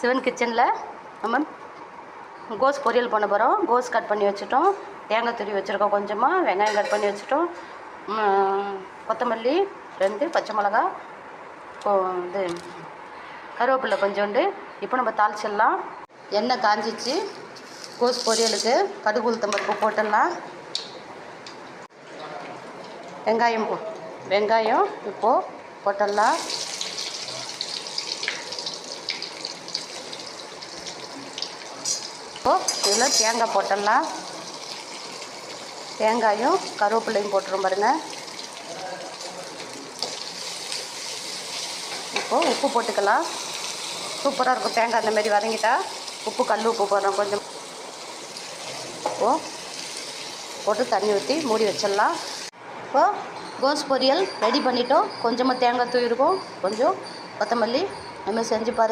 சிவன் கிச்சனில் நம்ம கோஸ் பொரியல் பண்ண போகிறோம். கோஸ் கட் பண்ணி வச்சுட்டோம், தேங்காய் துருவி வச்சுருக்கோம், கொஞ்சமாக வெங்காயம் கட் பண்ணி வச்சுட்டோம், கொத்தமல்லி 2, பச்சை மிளகா, இது கருவேப்பிலை கொஞ்சோண்டு. இப்போ நம்ம தாளிச்சிடலாம். எண்ணெய் காஞ்சிச்சு. கோஸ் பொரியலுக்கு கடுகு உளுத்தம் பருப்பு போட்டுடலாம். வெங்காயம் இப்போது போட்டுடலாம். இப்போது இதில் தேங்காய் போட்டுடலாம். தேங்காயும் கருவேப்பிலையும் போட்டுரும் பாருங்கள். இப்போது உப்பு போட்டுக்கலாம். சூப்பராக இருக்கும் தேங்காய் அந்த மாதிரி வதங்கிட்டா. உப்பு கல் உப்பு போடுறோம் கொஞ்சம். இப்போது போட்டு தண்ணி ஊற்றி மூடி வச்சிடலாம். இப்போது கோஸ் பொரியல் ரெடி பண்ணிட்டோம். கொஞ்சமாக தேங்காய் தூவி இருக்கும், கொஞ்சம் கொத்தமல்லி. நம்ம செஞ்சு பாருங்கள்.